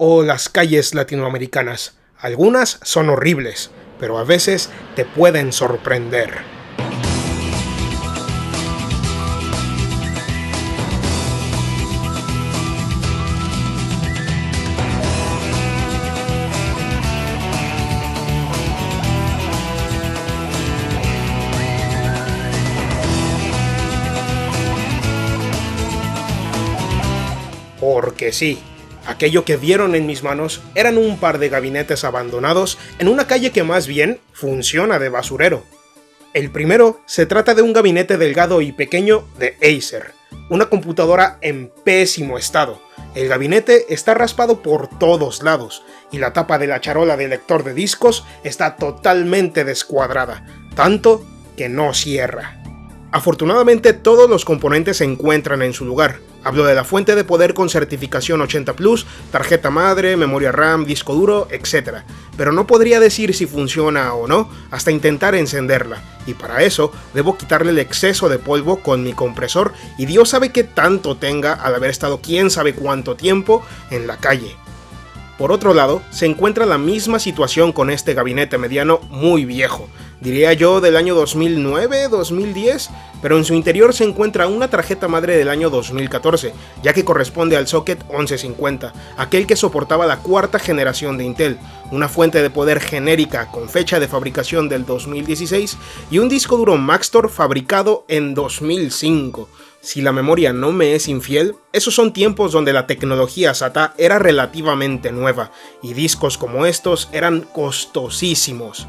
o las calles latinoamericanas. Algunas son horribles, pero a veces te pueden sorprender. Porque sí, aquello que vieron en mis manos eran un par de gabinetes abandonados en una calle que más bien funciona de basurero. El primero se trata de un gabinete delgado y pequeño de Acer, una computadora en pésimo estado. El gabinete está raspado por todos lados y la tapa de la charola del lector de discos está totalmente descuadrada, tanto que no cierra. Afortunadamente todos los componentes se encuentran en su lugar. Hablo de la fuente de poder con certificación 80 Plus, tarjeta madre, memoria RAM, disco duro, etc. Pero no podría decir si funciona o no hasta intentar encenderla, y para eso debo quitarle el exceso de polvo con mi compresor y Dios sabe qué tanto tenga al haber estado quién sabe cuánto tiempo en la calle. Por otro lado, se encuentra la misma situación con este gabinete mediano muy viejo, diría yo del año 2009-2010, pero en su interior se encuentra una tarjeta madre del año 2014, ya que corresponde al socket 1150, aquel que soportaba la cuarta generación de Intel, una fuente de poder genérica con fecha de fabricación del 2016 y un disco duro Maxtor fabricado en 2005. Si la memoria no me es infiel, esos son tiempos donde la tecnología SATA era relativamente nueva, y discos como estos eran costosísimos.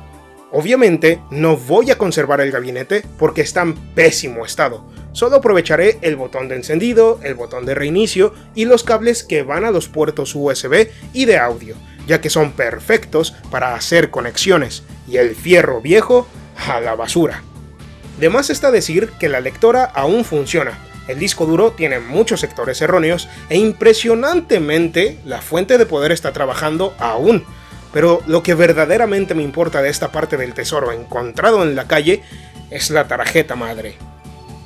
Obviamente, no voy a conservar el gabinete porque está en pésimo estado. Solo aprovecharé el botón de encendido, el botón de reinicio y los cables que van a los puertos USB y de audio, ya que son perfectos para hacer conexiones, y el fierro viejo a la basura. De más está decir que la lectora aún funciona, el disco duro tiene muchos sectores erróneos e impresionantemente la fuente de poder está trabajando aún. Pero lo que verdaderamente me importa de esta parte del tesoro encontrado en la calle es la tarjeta madre.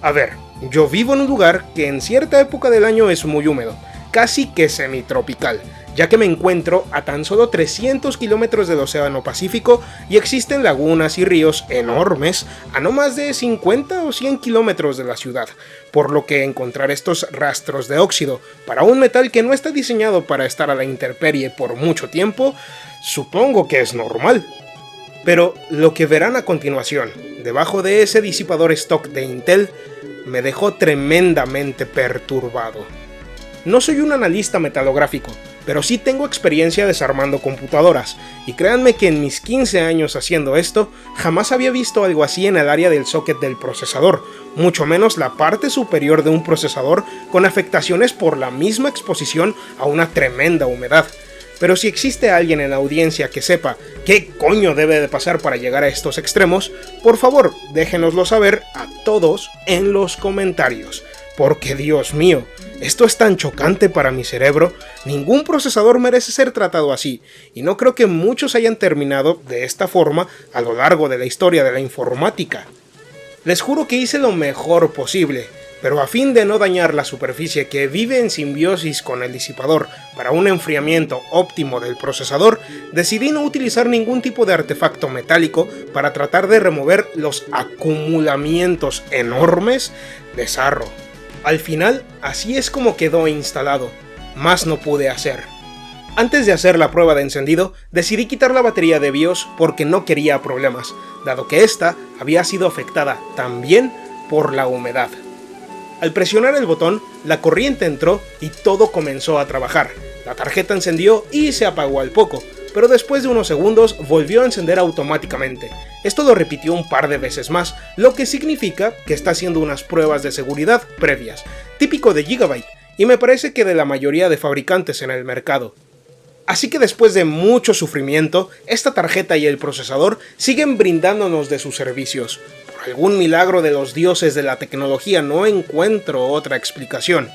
A ver, yo vivo en un lugar que en cierta época del año es muy húmedo, casi que semitropical, ya que me encuentro a tan solo 300 kilómetros del Océano Pacífico y existen lagunas y ríos enormes a no más de 50 o 100 kilómetros de la ciudad, por lo que encontrar estos rastros de óxido para un metal que no está diseñado para estar a la intemperie por mucho tiempo, supongo que es normal. Pero lo que verán a continuación, debajo de ese disipador stock de Intel, me dejó tremendamente perturbado. No soy un analista metalográfico, pero sí tengo experiencia desarmando computadoras, y créanme que en mis 15 años haciendo esto, jamás había visto algo así en el área del socket del procesador, mucho menos la parte superior de un procesador con afectaciones por la misma exposición a una tremenda humedad. Pero si existe alguien en la audiencia que sepa qué coño debe de pasar para llegar a estos extremos, por favor déjenoslo saber a todos en los comentarios. Porque Dios mío, esto es tan chocante para mi cerebro, ningún procesador merece ser tratado así, y no creo que muchos hayan terminado de esta forma a lo largo de la historia de la informática. Les juro que hice lo mejor posible, pero a fin de no dañar la superficie que vive en simbiosis con el disipador para un enfriamiento óptimo del procesador, decidí no utilizar ningún tipo de artefacto metálico para tratar de remover los acumulamientos enormes de sarro. Al final, así es como quedó instalado, más no pude hacer. Antes de hacer la prueba de encendido, decidí quitar la batería de BIOS porque no quería problemas, dado que esta había sido afectada también por la humedad. Al presionar el botón, la corriente entró y todo comenzó a trabajar. La tarjeta encendió y se apagó al poco, pero después de unos segundos volvió a encender automáticamente. Esto lo repitió un par de veces más, lo que significa que está haciendo unas pruebas de seguridad previas, típico de Gigabyte, y me parece que de la mayoría de fabricantes en el mercado. Así que después de mucho sufrimiento, esta tarjeta y el procesador siguen brindándonos de sus servicios. Por algún milagro de los dioses de la tecnología no encuentro otra explicación.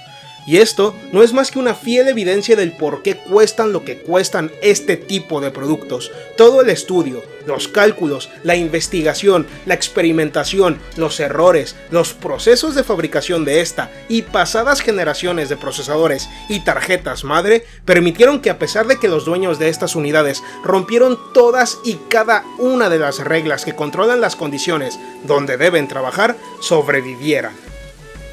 Y esto no es más que una fiel evidencia del por qué cuestan lo que cuestan este tipo de productos. Todo el estudio, los cálculos, la investigación, la experimentación, los errores, los procesos de fabricación de esta y pasadas generaciones de procesadores y tarjetas madre permitieron que, a pesar de que los dueños de estas unidades rompieron todas y cada una de las reglas que controlan las condiciones donde deben trabajar, sobrevivieran.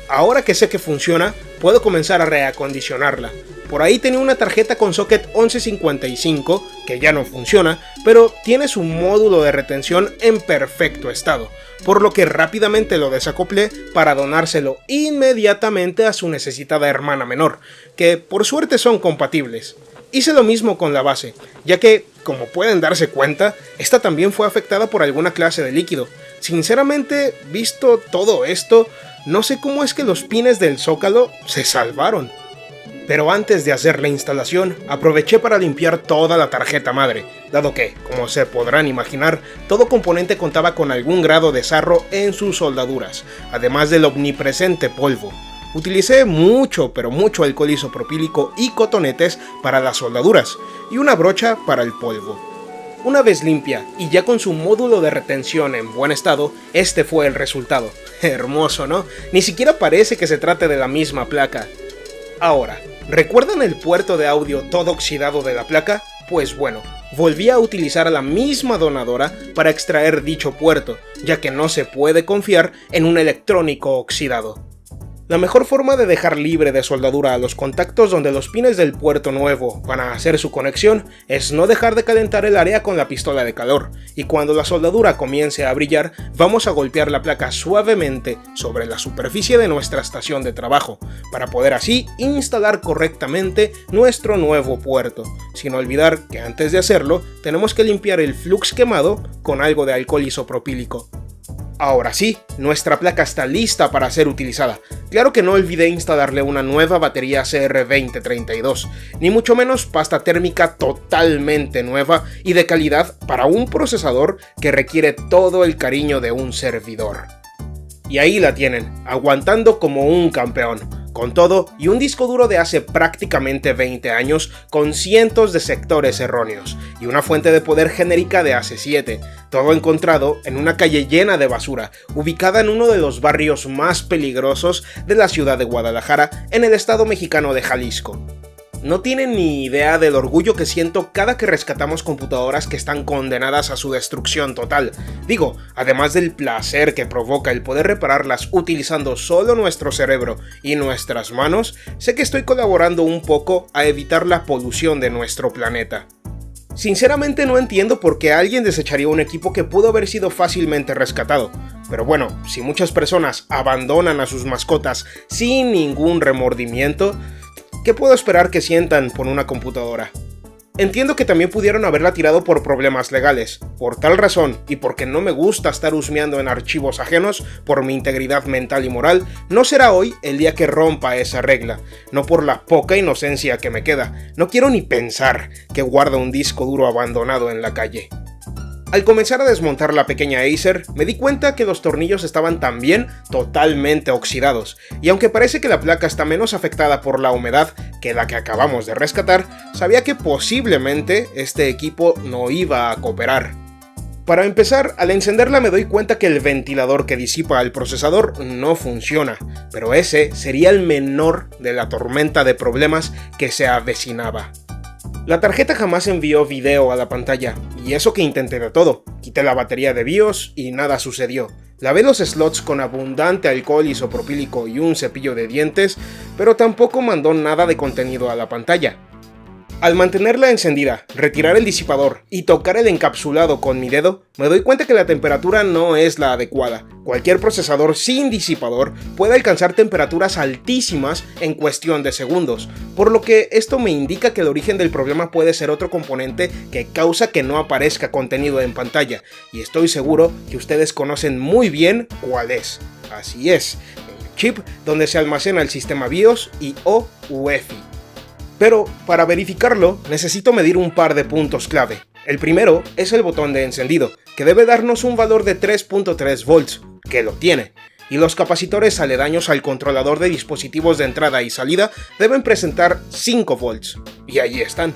Ahora que sé que funciona, puedo comenzar a reacondicionarla. Por ahí tenía una tarjeta con socket 1155, que ya no funciona, pero tiene su módulo de retención en perfecto estado, por lo que rápidamente lo desacoplé para donárselo inmediatamente a su necesitada hermana menor, que por suerte son compatibles. Hice lo mismo con la base, ya que, como pueden darse cuenta, esta también fue afectada por alguna clase de líquido. Sinceramente, visto todo esto, no sé cómo es que los pines del zócalo se salvaron. Pero antes de hacer la instalación, aproveché para limpiar toda la tarjeta madre, dado que, como se podrán imaginar, todo componente contaba con algún grado de sarro en sus soldaduras, además del omnipresente polvo. Utilicé mucho, pero mucho alcohol isopropílico y cotonetes para las soldaduras, y una brocha para el polvo. Una vez limpia y ya con su módulo de retención en buen estado, este fue el resultado. Hermoso, ¿no? Ni siquiera parece que se trate de la misma placa. Ahora, ¿recuerdan el puerto de audio todo oxidado de la placa? Pues bueno, volví a utilizar a la misma donadora para extraer dicho puerto, ya que no se puede confiar en un electrónico oxidado. La mejor forma de dejar libre de soldadura a los contactos donde los pines del puerto nuevo van a hacer su conexión es no dejar de calentar el área con la pistola de calor, y cuando la soldadura comience a brillar, vamos a golpear la placa suavemente sobre la superficie de nuestra estación de trabajo, para poder así instalar correctamente nuestro nuevo puerto, sin olvidar que antes de hacerlo tenemos que limpiar el flux quemado con algo de alcohol isopropílico. Ahora sí, nuestra placa está lista para ser utilizada. Claro que no olvidé instalarle una nueva batería CR2032, ni mucho menos pasta térmica totalmente nueva y de calidad para un procesador que requiere todo el cariño de un servidor. Y ahí la tienen, aguantando como un campeón. Con todo, y un disco duro de hace prácticamente 20 años, con cientos de sectores erróneos, y una fuente de poder genérica de hace 7, todo encontrado en una calle llena de basura, ubicada en uno de los barrios más peligrosos de la ciudad de Guadalajara, en el estado mexicano de Jalisco. No tienen ni idea del orgullo que siento cada que rescatamos computadoras que están condenadas a su destrucción total. Digo, además del placer que provoca el poder repararlas utilizando solo nuestro cerebro y nuestras manos, sé que estoy colaborando un poco a evitar la polución de nuestro planeta. Sinceramente no entiendo por qué alguien desecharía un equipo que pudo haber sido fácilmente rescatado. Pero bueno, si muchas personas abandonan a sus mascotas sin ningún remordimiento, ¿qué puedo esperar que sientan por una computadora? Entiendo que también pudieron haberla tirado por problemas legales. Por tal razón, y porque no me gusta estar husmeando en archivos ajenos por mi integridad mental y moral, no será hoy el día que rompa esa regla. No por la poca inocencia que me queda. No quiero ni pensar que guarda un disco duro abandonado en la calle. Al comenzar a desmontar la pequeña Acer, me di cuenta que los tornillos estaban también totalmente oxidados, y aunque parece que la placa está menos afectada por la humedad que la que acabamos de rescatar, sabía que posiblemente este equipo no iba a cooperar. Para empezar, al encenderla me doy cuenta que el ventilador que disipa el procesador no funciona, pero ese sería el menor de la tormenta de problemas que se avecinaba. La tarjeta jamás envió video a la pantalla, y eso que intenté de todo. Quité la batería de BIOS y nada sucedió. Lavé los slots con abundante alcohol isopropílico y un cepillo de dientes, pero tampoco mandó nada de contenido a la pantalla. Al mantenerla encendida, retirar el disipador y tocar el encapsulado con mi dedo, me doy cuenta que la temperatura no es la adecuada. Cualquier procesador sin disipador puede alcanzar temperaturas altísimas en cuestión de segundos, por lo que esto me indica que el origen del problema puede ser otro componente que causa que no aparezca contenido en pantalla, y estoy seguro que ustedes conocen muy bien cuál es. Así es, el chip donde se almacena el sistema BIOS y o UEFI. Pero, para verificarlo, necesito medir un par de puntos clave. El primero es el botón de encendido, que debe darnos un valor de 3.3 volts, que lo tiene. y los capacitores aledaños al controlador de dispositivos de entrada y salida deben presentar 5 volts, y ahí están.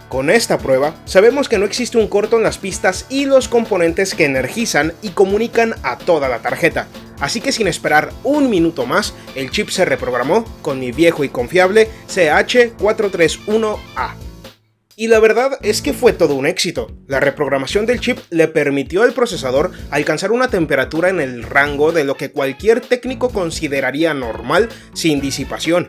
Con esta prueba, sabemos que no existe un corto en las pistas y los componentes que energizan y comunican a toda la tarjeta, así que sin esperar un minuto más, el chip se reprogramó con mi viejo y confiable CH431A. Y la verdad es que fue todo un éxito. La reprogramación del chip le permitió al procesador alcanzar una temperatura en el rango de lo que cualquier técnico consideraría normal sin disipación.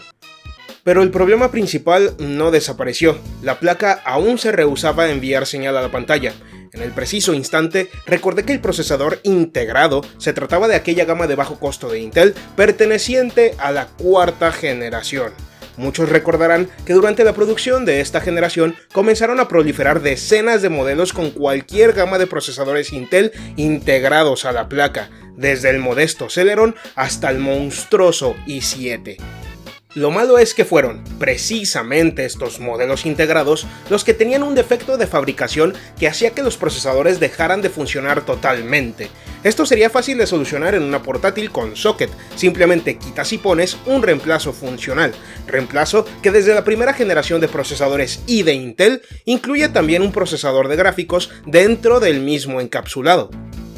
Pero el problema principal no desapareció, la placa aún se rehusaba a enviar señal a la pantalla. En el preciso instante, recordé que el procesador integrado se trataba de aquella gama de bajo costo de Intel perteneciente a la cuarta generación. Muchos recordarán que durante la producción de esta generación comenzaron a proliferar decenas de modelos con cualquier gama de procesadores Intel integrados a la placa, desde el modesto Celeron hasta el monstruoso i7. Lo malo es que fueron precisamente estos modelos integrados los que tenían un defecto de fabricación que hacía que los procesadores dejaran de funcionar totalmente. Esto sería fácil de solucionar en una portátil con socket, simplemente quitas y pones un reemplazo funcional, reemplazo que desde la primera generación de procesadores i de Intel incluye también un procesador de gráficos dentro del mismo encapsulado.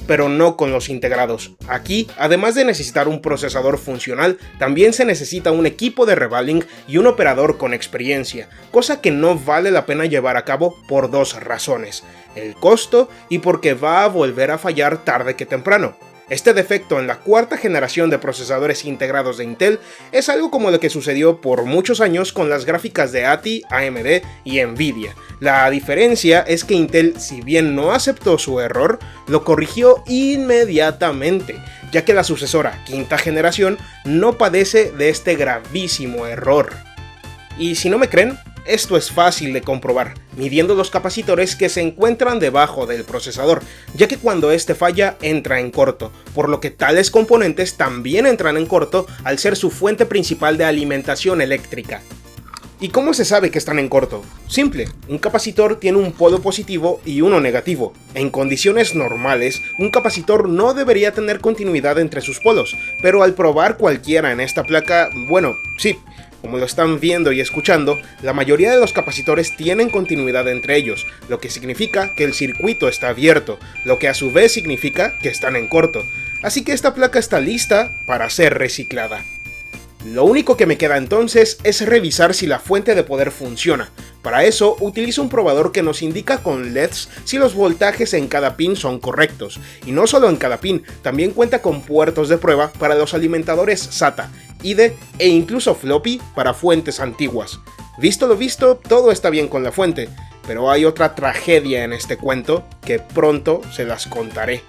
Pero no con los integrados. Aquí, además de necesitar un procesador funcional, también se necesita un equipo de revaling y un operador con experiencia, cosa que no vale la pena llevar a cabo por dos razones: el costo y porque va a volver a fallar tarde que temprano. Este defecto en la cuarta generación de procesadores integrados de Intel es algo como lo que sucedió por muchos años con las gráficas de ATI, AMD y Nvidia. La diferencia es que Intel, si bien no aceptó su error, lo corrigió inmediatamente, ya que la sucesora quinta generación no padece de este gravísimo error. Y si no me creen, esto es fácil de comprobar, midiendo los capacitores que se encuentran debajo del procesador, ya que cuando este falla entra en corto, por lo que tales componentes también entran en corto al ser su fuente principal de alimentación eléctrica. ¿Y cómo se sabe que están en corto? Simple, un capacitor tiene un polo positivo y uno negativo. En condiciones normales, un capacitor no debería tener continuidad entre sus polos, pero al probar cualquiera en esta placa, bueno, sí. Como lo están viendo y escuchando, la mayoría de los capacitores tienen continuidad entre ellos, lo que significa que el circuito está abierto, lo que a su vez significa que están en corto. Así que esta placa está lista para ser reciclada. Lo único que me queda entonces es revisar si la fuente de poder funciona. Para eso utilizo un probador que nos indica con LEDs si los voltajes en cada pin son correctos. Y no solo en cada pin, también cuenta con puertos de prueba para los alimentadores SATA, IDE e incluso floppy para fuentes antiguas. Visto lo visto, todo está bien con la fuente, pero hay otra tragedia en este cuento que pronto se las contaré.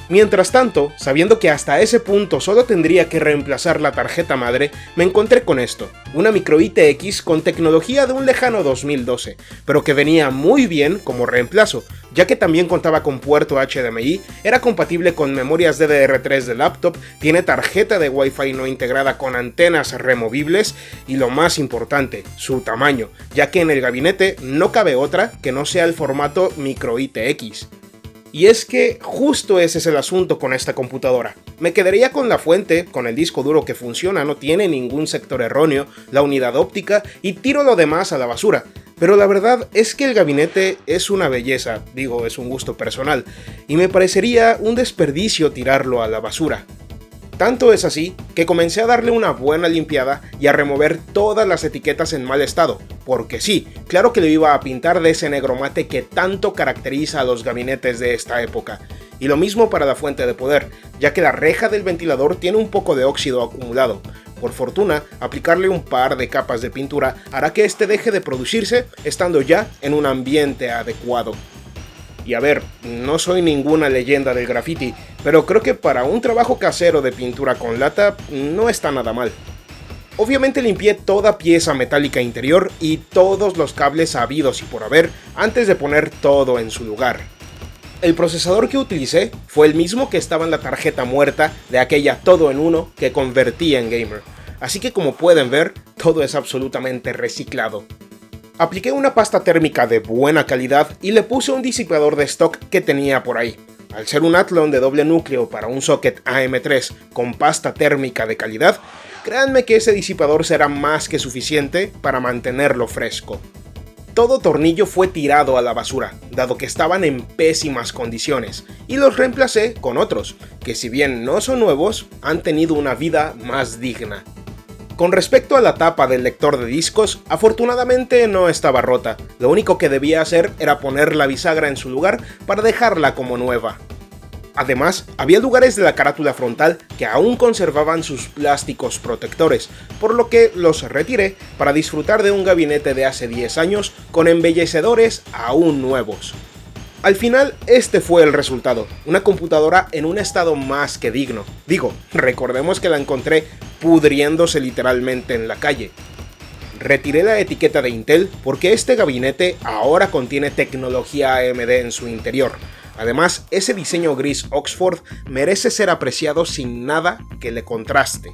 Mientras tanto, sabiendo que hasta ese punto solo tendría que reemplazar la tarjeta madre, me encontré con esto, una micro ITX con tecnología de un lejano 2012, pero que venía muy bien como reemplazo, ya que también contaba con puerto HDMI, era compatible con memorias DDR3 de laptop, tiene tarjeta de Wi-Fi no integrada con antenas removibles y lo más importante, su tamaño, ya que en el gabinete no cabe otra que no sea el formato micro ITX. Y es que justo ese es el asunto con esta computadora. Me quedaría con la fuente, con el disco duro que funciona, no tiene ningún sector erróneo, la unidad óptica y tiro lo demás a la basura. Pero la verdad es que el gabinete es una belleza, digo, es un gusto personal, y me parecería un desperdicio tirarlo a la basura. Tanto es así que comencé a darle una buena limpiada y a remover todas las etiquetas en mal estado, porque sí, claro que lo iba a pintar de ese negro mate que tanto caracteriza a los gabinetes de esta época. Y lo mismo para la fuente de poder, ya que la reja del ventilador tiene un poco de óxido acumulado. Por fortuna, aplicarle un par de capas de pintura hará que este deje de producirse estando ya en un ambiente adecuado. Y a ver, no soy ninguna leyenda del graffiti, pero creo que para un trabajo casero de pintura con lata no está nada mal. Obviamente limpié toda pieza metálica interior y todos los cables habidos y por haber antes de poner todo en su lugar. El procesador que utilicé fue el mismo que estaba en la tarjeta muerta de aquella todo en uno que convertí en gamer, así que como pueden ver, todo es absolutamente reciclado. Apliqué una pasta térmica de buena calidad y le puse un disipador de stock que tenía por ahí. al ser un Athlon de doble núcleo para un socket AM3 con pasta térmica de calidad, créanme que ese disipador será más que suficiente para mantenerlo fresco. Todo tornillo fue tirado a la basura, dado que estaban en pésimas condiciones, y los reemplacé con otros, que si bien no son nuevos, han tenido una vida más digna. Con respecto a la tapa del lector de discos, afortunadamente no estaba rota, lo único que debía hacer era poner la bisagra en su lugar para dejarla como nueva. Además, había lugares de la carátula frontal que aún conservaban sus plásticos protectores, por lo que los retiré para disfrutar de un gabinete de hace 10 años con embellecedores aún nuevos. Al final, este fue el resultado, una computadora en un estado más que digno. Digo, recordemos que la encontré pudriéndose literalmente en la calle. Retiré la etiqueta de Intel porque este gabinete ahora contiene tecnología AMD en su interior. Además, ese diseño gris Oxford merece ser apreciado sin nada que le contraste.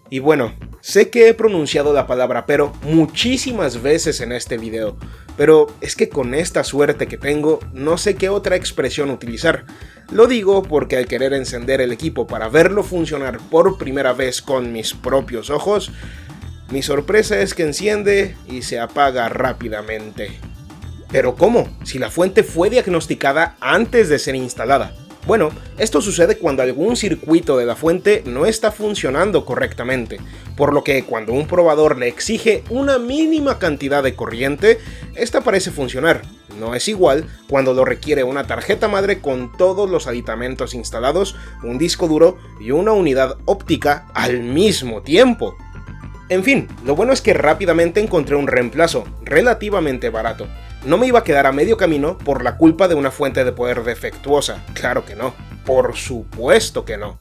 Y bueno, sé que he pronunciado la palabra pero muchísimas veces en este video, pero es que con esta suerte que tengo, no sé qué otra expresión utilizar. Lo digo porque al querer encender el equipo para verlo funcionar por primera vez con mis propios ojos, mi sorpresa es que enciende y se apaga rápidamente. ¿Pero cómo? Si la fuente fue diagnosticada antes de ser instalada. Bueno, esto sucede cuando algún circuito de la fuente no está funcionando correctamente, por lo que cuando un probador le exige una mínima cantidad de corriente, esta parece funcionar. No es igual cuando lo requiere una tarjeta madre con todos los aditamentos instalados, un disco duro y una unidad óptica al mismo tiempo. En fin, lo bueno es que rápidamente encontré un reemplazo, relativamente barato. No me iba a quedar a medio camino por la culpa de una fuente de poder defectuosa, claro que no, por supuesto que no.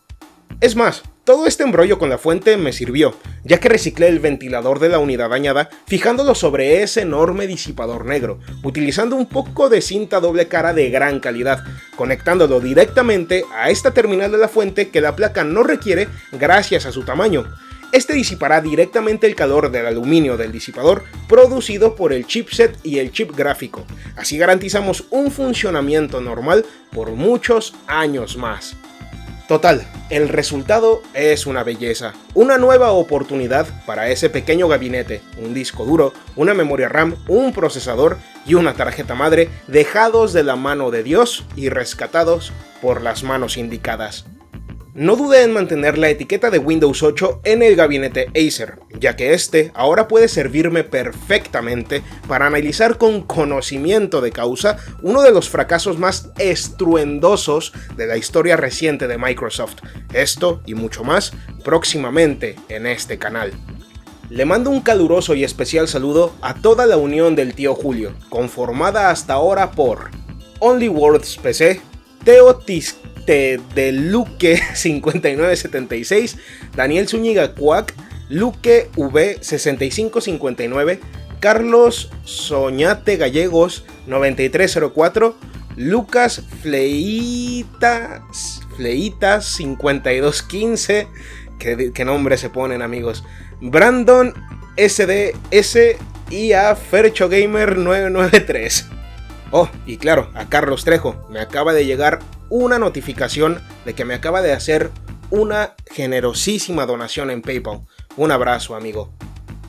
Es más, todo este embrollo con la fuente me sirvió, ya que reciclé el ventilador de la unidad dañada fijándolo sobre ese enorme disipador negro, utilizando un poco de cinta doble cara de gran calidad, conectándolo directamente a esta terminal de la fuente que la placa no requiere gracias a su tamaño. Este disipará directamente el calor del aluminio del disipador producido por el chipset y el chip gráfico. Así garantizamos un funcionamiento normal por muchos años más. Total, el resultado es una belleza, una nueva oportunidad para ese pequeño gabinete, un disco duro, una memoria RAM, un procesador y una tarjeta madre dejados de la mano de Dios y rescatados por las manos indicadas. No dudé en mantener la etiqueta de Windows 8 en el gabinete Acer, ya que este ahora puede servirme perfectamente para analizar con conocimiento de causa uno de los fracasos más estruendosos de la historia reciente de Microsoft. Esto y mucho más próximamente en este canal. Le mando un caluroso y especial saludo a toda la unión del tío Julio, conformada hasta ahora por Only Words PC, Teo de Luque 5976, Daniel Zúñiga Cuac, Luque V 6559, Carlos Soñate Gallegos 9304, Lucas Fleitas 5215, ¿qué nombre se ponen, amigos? Brandon SDS y a Fercho Gamer 993. Oh, y claro, a Carlos Trejo, me acaba de llegar una notificación de que me acaba de hacer una generosísima donación en PayPal. Un abrazo, amigo.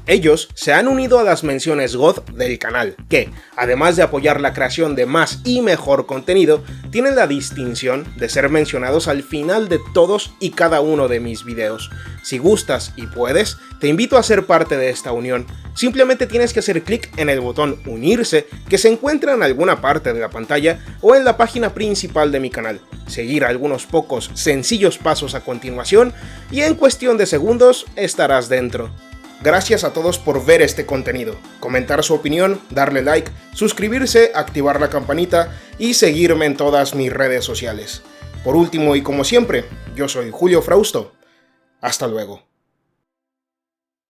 Ellos se han unido a las menciones God del canal, que, además de apoyar la creación de más y mejor contenido, tienen la distinción de ser mencionados al final de todos y cada uno de mis videos. Si gustas y puedes, te invito a ser parte de esta unión. Simplemente tienes que hacer clic en el botón unirse que se encuentra en alguna parte de la pantalla o en la página principal de mi canal, seguir algunos pocos sencillos pasos a continuación y en cuestión de segundos estarás dentro. Gracias a todos por ver este contenido, comentar su opinión, darle like, suscribirse, activar la campanita y seguirme en todas mis redes sociales. Por último y como siempre, yo soy Julio Frausto. Hasta luego.